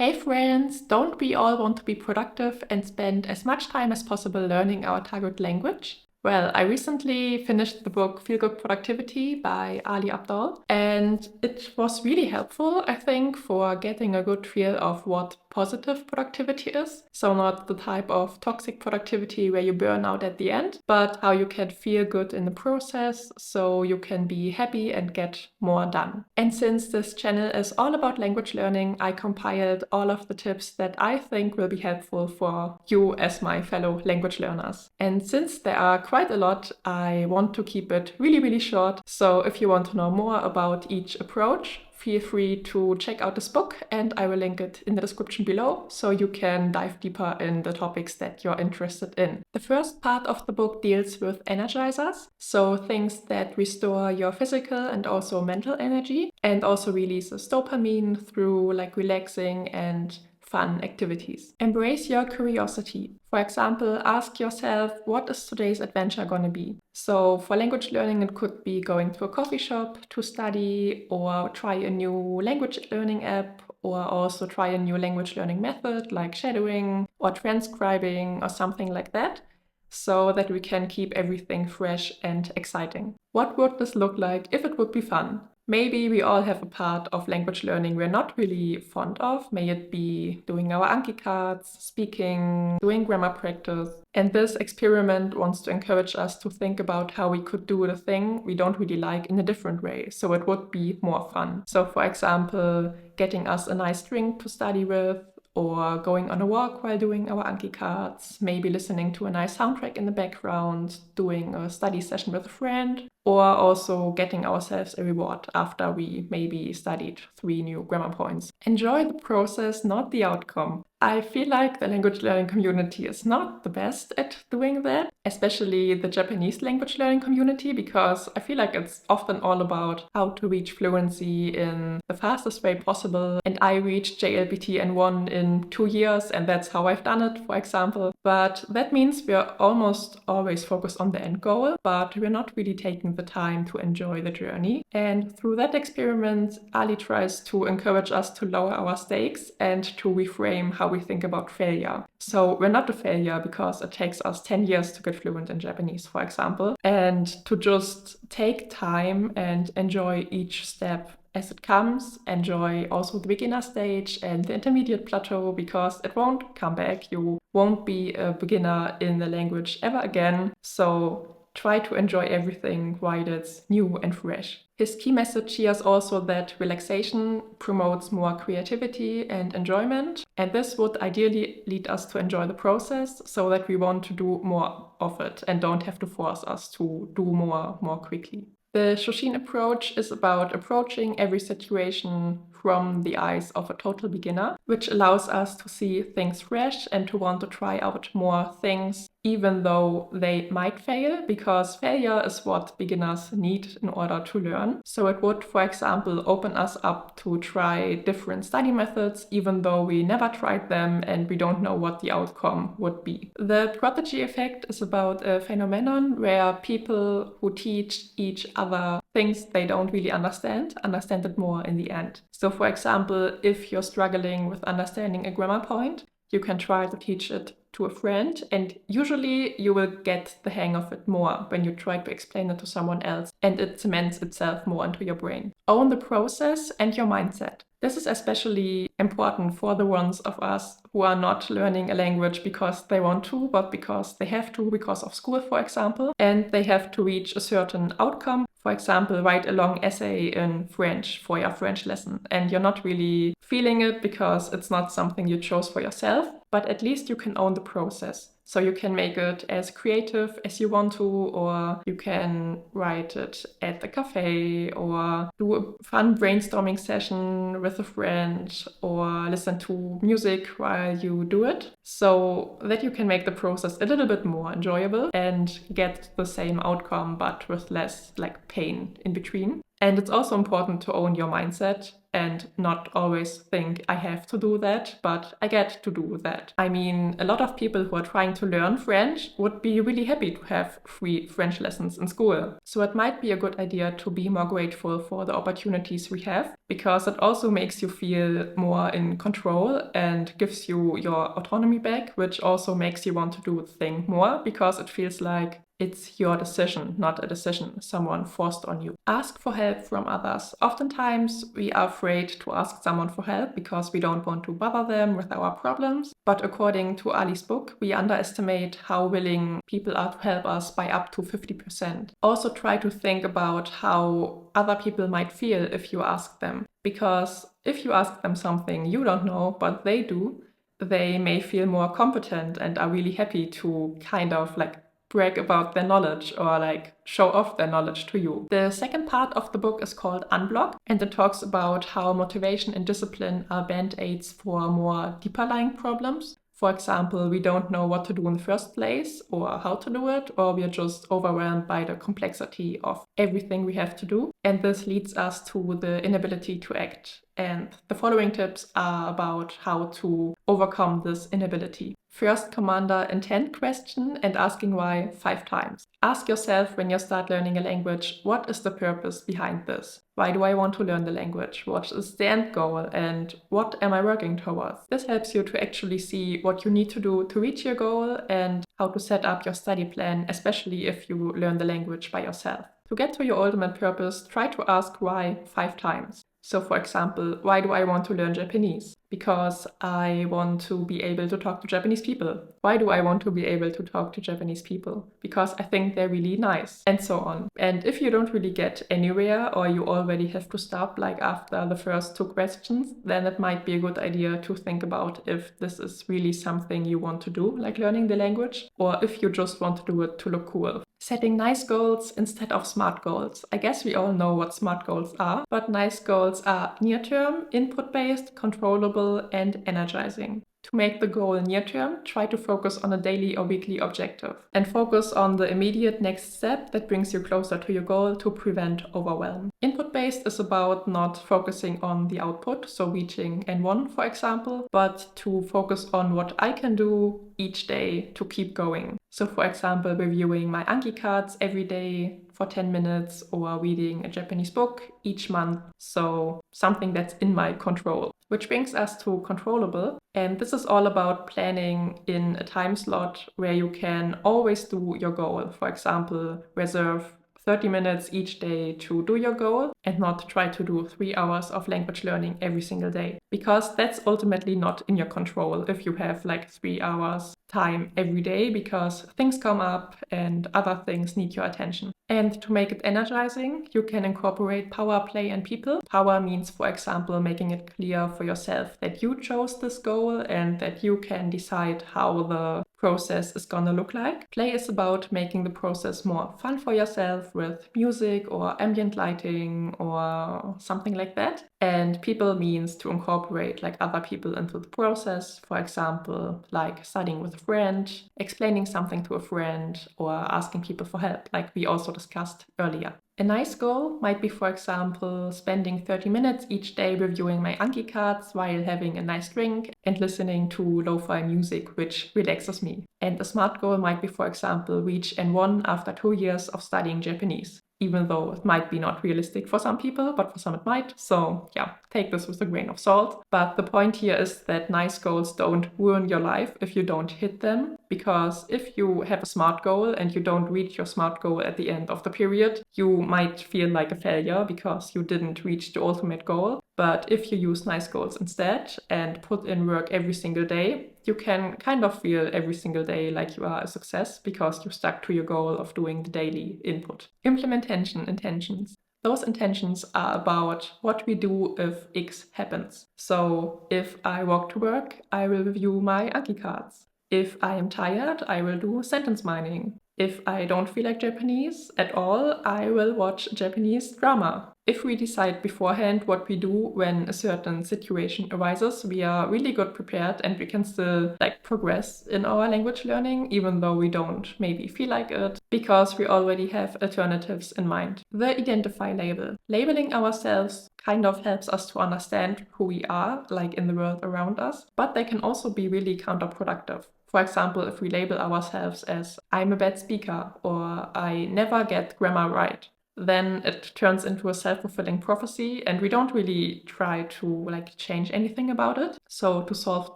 Hey friends, don't we all want to be productive and spend as much time as possible learning our target language? Well, I recently finished the book Feel Good Productivity by Ali Abdaal, and it was really helpful, I think, for getting a good feel of what positive productivity is. So not the type of toxic productivity where you burn out at the end, but how you can feel good in the process so you can be happy and get more done. And since this channel is all about language learning, I compiled all of the tips that I think will be helpful for you as my fellow language learners. And since there are quite a lot, I want to keep it really short. So if you want to know more about each approach, feel free to check out this book, and I will link it in the description below so you can dive deeper in the topics that you're interested in. The first part of the book deals with energizers, so things that restore your physical and also mental energy, and also releases dopamine through like relaxing and fun activities. Embrace your curiosity. For example, ask yourself, what is today's adventure gonna be? So for language learning, it could be going to a coffee shop to study, or try a new language learning app, or also try a new language learning method like shadowing or transcribing or something like that, so that we can keep everything fresh and exciting. What would this look like if it would be fun? Maybe we all have a part of language learning we're not really fond of. May it be doing our Anki cards, speaking, doing grammar practice. And this experiment wants to encourage us to think about how we could do the thing we don't really like in a different way, so it would be more fun. So for example, getting us a nice drink to study with, or going on a walk while doing our Anki cards, maybe listening to a nice soundtrack in the background, doing a study session with a friend, or also getting ourselves a reward after we maybe studied 3 new grammar points. Enjoy the process, not the outcome. I feel like the language learning community is not the best at doing that, especially the Japanese language learning community, because I feel like it's often all about how to reach fluency in the fastest way possible. And I reached JLPT N1 in 2 years, and that's how I've done it, for example. But that means we're almost always focused on the end goal, but we're not really taking the time to enjoy the journey. And through that experiment, Ali tries to encourage us to lower our stakes and to reframe how we think about failure. So we're not a failure because it takes us 10 years to get fluent in Japanese, for example, and to just take time and enjoy each step as it comes. Enjoy also the beginner stage and the intermediate plateau, because it won't come back. You won't be a beginner in the language ever again. So try to enjoy everything while it's new and fresh. His key message here is also that relaxation promotes more creativity and enjoyment, and this would ideally lead us to enjoy the process so that we want to do more of it and don't have to force us to do more quickly. The Shoshin approach is about approaching every situation from the eyes of a total beginner, which allows us to see things fresh and to want to try out more things, even though they might fail, because failure is what beginners need in order to learn. So it would, for example, open us up to try different study methods, even though we never tried them and we don't know what the outcome would be. The prodigy effect is about a phenomenon where people who teach each other things they don't really understand it more in the end. So for example, if you're struggling with understanding a grammar point, you can try to teach it to a friend, and usually you will get the hang of it more when you try to explain it to someone else, and it cements itself more into your brain. Own the process and your mindset. This is especially important for the ones of us who are not learning a language because they want to, but because they have to, because of school, for example, and they have to reach a certain outcome. For example, write a long essay in French for your French lesson, and you're not really feeling it because it's not something you chose for yourself, but at least you can own the process. So you can make it as creative as you want to, or you can write it at the cafe, or do a fun brainstorming session with a friend, or listen to music while you do it, so that you can make the process a little bit more enjoyable and get the same outcome but with less pain in between. And it's also important to own your mindset, and not always think I have to do that, but I get to do that. I mean, a lot of people who are trying to learn French would be really happy to have free French lessons in school. So it might be a good idea to be more grateful for the opportunities we have, because it also makes you feel more in control and gives you your autonomy back, which also makes you want to do the thing more, because it feels like it's your decision, not a decision someone forced on you. Ask for help from others. Oftentimes we are afraid to ask someone for help because we don't want to bother them with our problems. But according to Ali's book, we underestimate how willing people are to help us by up to 50%. Also try to think about how other people might feel if you ask them. Because if you ask them something you don't know, but they do, they may feel more competent and are really happy to kind of like brag about their knowledge or like show off their knowledge to you. The second part of the book is called UNBLOCK, and it talks about how motivation and discipline are band-aids for more deeper lying problems. For example, we don't know what to do in the first place or how to do it, or we are just overwhelmed by the complexity of everything we have to do. And this leads us to the inability to act. And the following tips are about how to overcome this inability. First, commander intent question and asking why 5 times. Ask yourself when you start learning a language, what is the purpose behind this? Why do I want to learn the language? What is the end goal? And what am I working towards? This helps you to actually see what you need to do to reach your goal and how to set up your study plan, especially if you learn the language by yourself. To get to your ultimate purpose, try to ask why 5 times. So for example, why do I want to learn Japanese? Because I want to be able to talk to Japanese people. Why do I want to be able to talk to Japanese people? Because I think they're really nice, and so on. And if you don't really get anywhere, or you already have to stop like after the first 2 questions, then it might be a good idea to think about if this is really something you want to do, like learning the language, or if you just want to do it to look cool. Setting nice goals instead of smart goals. I guess we all know what smart goals are, but nice goals are near-term, input-based, controllable, and energizing. To make the goal near-term, try to focus on a daily or weekly objective and focus on the immediate next step that brings you closer to your goal to prevent overwhelm. Input-based is about not focusing on the output, so reaching N1 for example, but to focus on what I can do each day to keep going. So for example, reviewing my Anki cards every day for 10 minutes or reading a Japanese book each month. So something that's in my control. Which brings us to controllable. And this is all about planning in a time slot where you can always do your goal. For example, reserve 30 minutes each day to do your goal and not try to do 3 hours of language learning every single day. Because that's ultimately not in your control if you have like 3 hours time every day, because things come up and other things need your attention. And to make it energizing, you can incorporate power, play, and people. Power means, for example, making it clear for yourself that you chose this goal and that you can decide how the process is gonna look like. Play is about making the process more fun for yourself with music or ambient lighting or something like that. And people means to incorporate like other people into the process, for example, like studying with a friend, explaining something to a friend, or asking people for help, like we also discussed earlier. A nice goal might be, for example, spending 30 minutes each day reviewing my Anki cards while having a nice drink and listening to lo-fi music, which relaxes me. And a smart goal might be, for example, reach N1 after 2 years of studying Japanese. Even though it might be not realistic for some people, but for some it might. So yeah, take this with a grain of salt. But the point here is that nice goals don't ruin your life if you don't hit them. Because if you have a smart goal and you don't reach your smart goal at the end of the period, you might feel like a failure because you didn't reach the ultimate goal. But if you use nice goals instead and put in work every single day, you can kind of feel every single day like you are a success because you stuck to your goal of doing the daily input. Implementation intentions. Those intentions are about what we do if X happens. So if I walk to work, I will review my Anki cards. If I am tired, I will do sentence mining. If I don't feel like Japanese at all, I will watch Japanese drama. If we decide beforehand what we do when a certain situation arises, we are really good prepared and we can still progress in our language learning, even though we don't maybe feel like it, because we already have alternatives in mind. The identify label. Labeling ourselves kind of helps us to understand who we are, in the world around us, but they can also be really counterproductive. For example, if we label ourselves as I'm a bad speaker or I never get grammar right, then it turns into a self-fulfilling prophecy and we don't really try to change anything about it. So to solve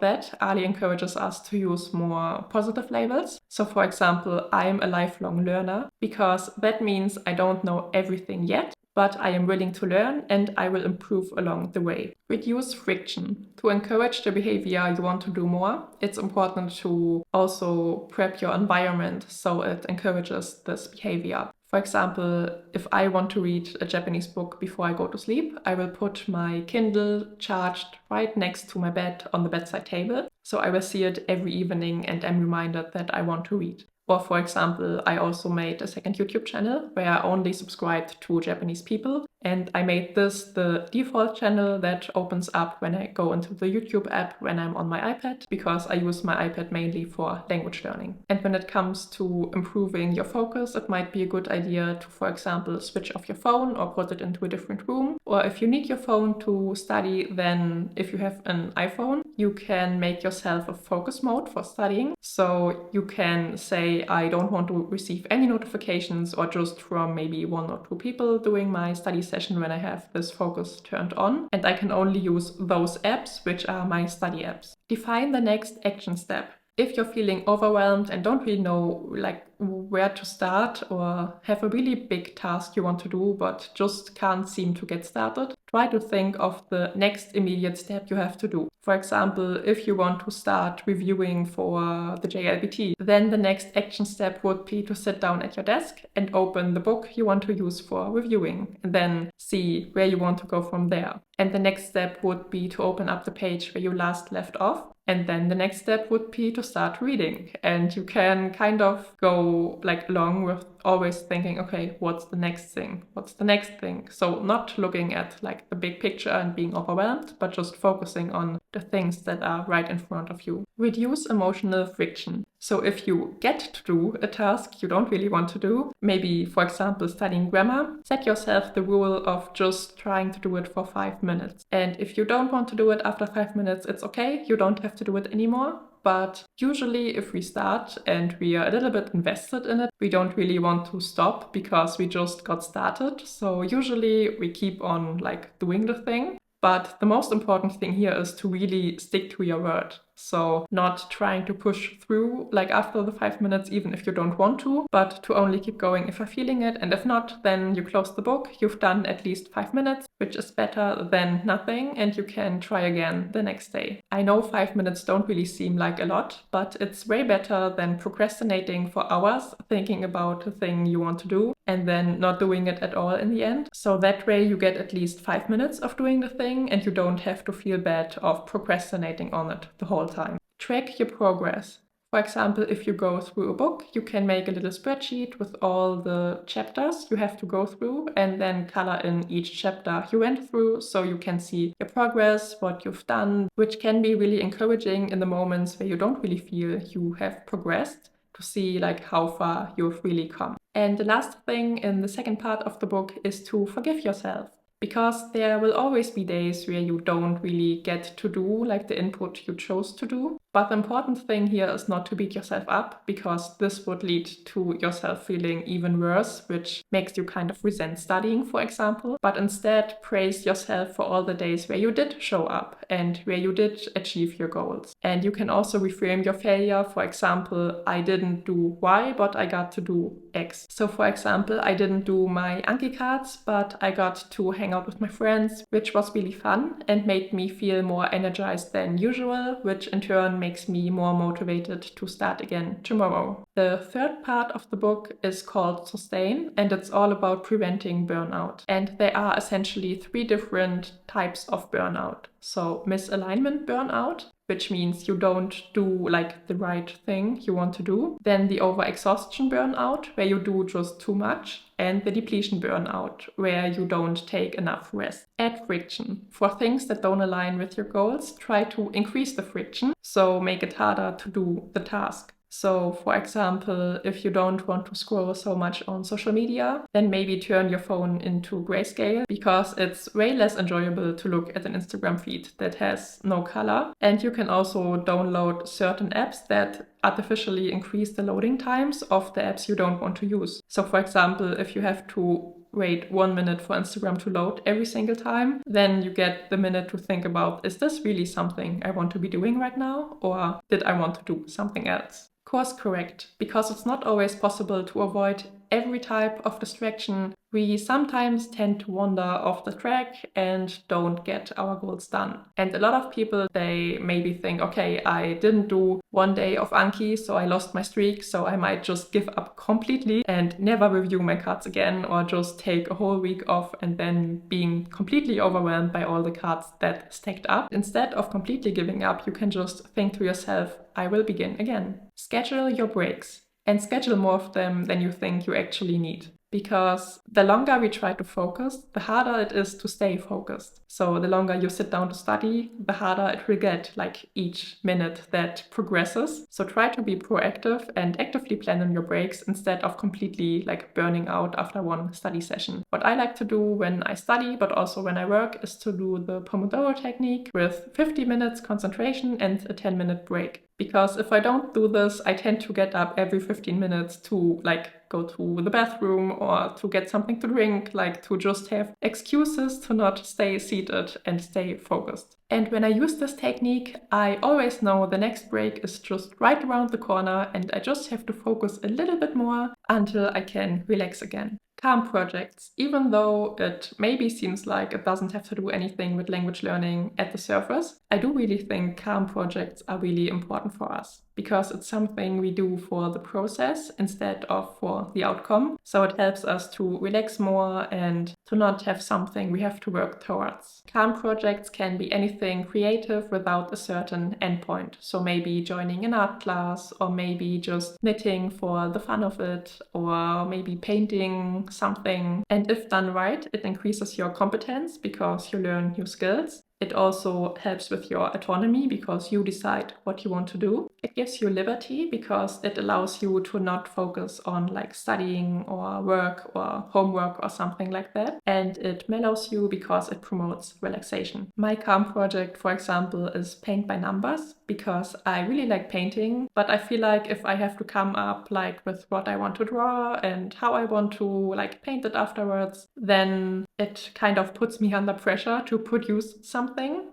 that, Ali encourages us to use more positive labels. So for example, I'm a lifelong learner, because that means I don't know everything yet, but I am willing to learn and I will improve along the way. Reduce friction. To encourage the behavior you want to do more, it's important to also prep your environment so it encourages this behavior. For example, if I want to read a Japanese book before I go to sleep, I will put my Kindle charged right next to my bed on the bedside table. So I will see it every evening and I'm reminded that I want to read. Or for example, I also made a second YouTube channel where I only subscribed to Japanese people, and I made this the default channel that opens up when I go into the YouTube app when I'm on my iPad, because I use my iPad mainly for language learning. And when it comes to improving your focus, it might be a good idea to, for example, switch off your phone or put it into a different room. Or if you need your phone to study, then if you have an iPhone, you can make yourself a focus mode for studying. So you can say, I don't want to receive any notifications or just from maybe 1 or 2 people during my study session when I have this focus turned on. And I can only use those apps, which are my study apps. Define the next action step. If you're feeling overwhelmed and don't really know where to start, or have a really big task you want to do but just can't seem to get started, try to think of the next immediate step you have to do. For example, if you want to start reviewing for the JLPT, then the next action step would be to sit down at your desk and open the book you want to use for reviewing, and then see where you want to go from there. And the next step would be to open up the page where you last left off. And then the next step would be to start reading. And you can kind of go along with always thinking, okay, what's the next thing? What's the next thing? So not looking at the big picture and being overwhelmed, but just focusing on the things that are right in front of you. Reduce emotional friction. So if you get to do a task you don't really want to do, maybe for example studying grammar, set yourself the rule of just trying to do it for 5 minutes. And if you don't want to do it after 5 minutes, it's okay, you don't have to do it anymore. But usually if we start and we are a little bit invested in it, we don't really want to stop because we just got started. So usually we keep on doing the thing. But the most important thing here is to really stick to your word. So not trying to push through after the 5 minutes, even if you don't want to, but to only keep going if you're feeling it. And if not, then you close the book. You've done at least 5 minutes, which is better than nothing, and you can try again the next day. I know 5 minutes don't really seem like a lot, but it's way better than procrastinating for hours, thinking about the thing you want to do, and then not doing it at all in the end. So that way you get at least 5 minutes of doing the thing, and you don't have to feel bad of procrastinating on it the whole time. Track your progress. For example, if you go through a book, you can make a little spreadsheet with all the chapters you have to go through and then color in each chapter you went through so you can see your progress, what you've done, which can be really encouraging in the moments where you don't really feel you have progressed, to see how far you've really come. And the last thing in the second part of the book is to forgive yourself. Because there will always be days where you don't really get to do the input you chose to do. But the important thing here is not to beat yourself up, because this would lead to yourself feeling even worse, which makes you kind of resent studying, for example. But instead, praise yourself for all the days where you did show up and where you did achieve your goals. And you can also reframe your failure. For example, I didn't do Y, but I got to do X. So for example, I didn't do my Anki cards, but I got to hang out with my friends, which was really fun and made me feel more energized than usual, which in turn makes me more motivated to start again tomorrow. The third part of the book is called Sustain, and it's all about preventing burnout. And there are essentially 3 different types of burnout. So misalignment burnout, which means you don't do like the right thing you want to do. Then the overexhaustion burnout, where you do just too much. And the depletion burnout, where you don't take enough rest. Add friction. For things that don't align with your goals, try to increase the friction, so make it harder to do the task. So, for example, if you don't want to scroll so much on social media, then maybe turn your phone into grayscale, because it's way less enjoyable to look at an Instagram feed that has no color. And you can also download certain apps that artificially increase the loading times of the apps you don't want to use. So, for example, if you have to wait 1 minute for Instagram to load every single time, then you get the minute to think about, is this really something I want to be doing right now? Or did I want to do something else? Course correct, because it's not always possible to avoid every type of distraction. We sometimes tend to wander off the track and don't get our goals done. And a lot of people, they maybe think, okay, I didn't do 1 day of Anki, so I lost my streak, so I might just give up completely and never review my cards again, or just take a whole week off and then being completely overwhelmed by all the cards that stacked up. Instead of completely giving up, you can just think to yourself, I will begin again. Schedule your breaks, and schedule more of them than you think you actually need. Because the longer we try to focus, the harder it is to stay focused. So the longer you sit down to study, the harder it will get, like each minute that progresses. So try to be proactive and actively plan in your breaks instead of completely like burning out after one study session. What I like to do when I study, but also when I work, is to do the Pomodoro technique with 50 minutes concentration and a 10-minute break. Because if I don't do this, I tend to get up every 15 minutes to like go to the bathroom or to get something to drink, like to just have excuses to not stay seated and stay focused. And when I use this technique, I always know the next break is just right around the corner, and I just have to focus a little bit more until I can relax again. Calm projects. Even though it maybe seems like it doesn't have to do anything with language learning at the surface, I do really think calm projects are really important for us, because it's something we do for the process instead of for the outcome. So it helps us to relax more and to not have something we have to work towards. Calm projects can be anything creative without a certain endpoint. So maybe joining an art class, or maybe just knitting for the fun of it, or maybe painting something. And if done right, it increases your competence because you learn new skills. It also helps with your autonomy because you decide what you want to do. It gives you liberty because it allows you to not focus on like studying or work or homework or something like that. And it mellows you because it promotes relaxation. My calm project, for example, is paint by numbers, because I really like painting, but I feel like if I have to come up like with what I want to draw and how I want to like paint it afterwards, then it kind of puts me under pressure to produce something.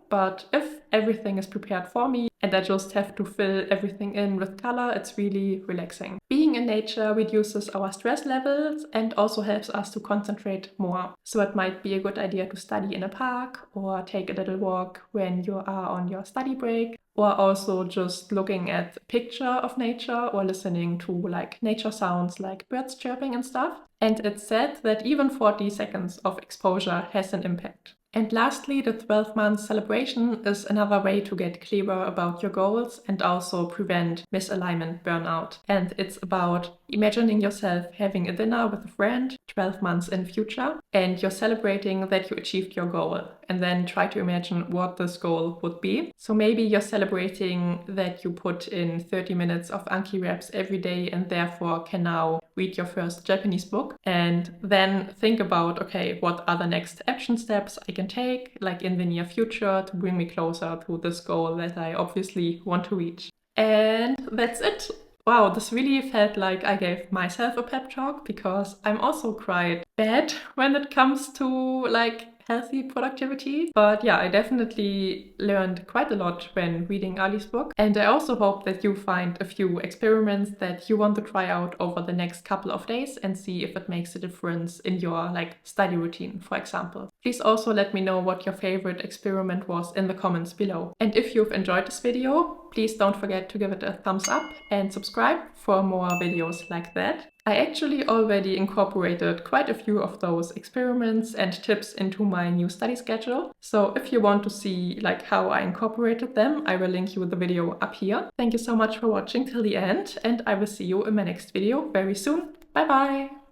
But if everything is prepared for me and I just have to fill everything in with color, it's really relaxing. Being in nature reduces our stress levels and also helps us to concentrate more. So it might be a good idea to study in a park or take a little walk when you are on your study break, or also just looking at a picture of nature or listening to like nature sounds like birds chirping and stuff. And it's said that even 40 seconds of exposure has an impact. And lastly, the 12-month celebration is another way to get clearer about your goals and also prevent misalignment burnout. And it's about imagining yourself having a dinner with a friend 12 months in future, and you're celebrating that you achieved your goal. And then try to imagine what this goal would be. So maybe you're celebrating that you put in 30 minutes of Anki reps every day and therefore can now read your first Japanese book. And then think about, okay, what are the next action steps I can take, like in the near future, to bring me closer to this goal that I obviously want to reach. And that's it. Wow, this really felt like I gave myself a pep talk, because I'm also quite bad when it comes to like healthy productivity. But yeah, I definitely learned quite a lot when reading Ali's book. And I also hope that you find a few experiments that you want to try out over the next couple of days and see if it makes a difference in your like study routine, for example. Please also let me know what your favorite experiment was in the comments below. And if you've enjoyed this video, please don't forget to give it a thumbs up and subscribe for more videos like that. I actually already incorporated quite a few of those experiments and tips into my new study schedule. So if you want to see how I incorporated them, I will link you the video up here. Thank you so much for watching till the end, and I will see you in my next video very soon. Bye bye!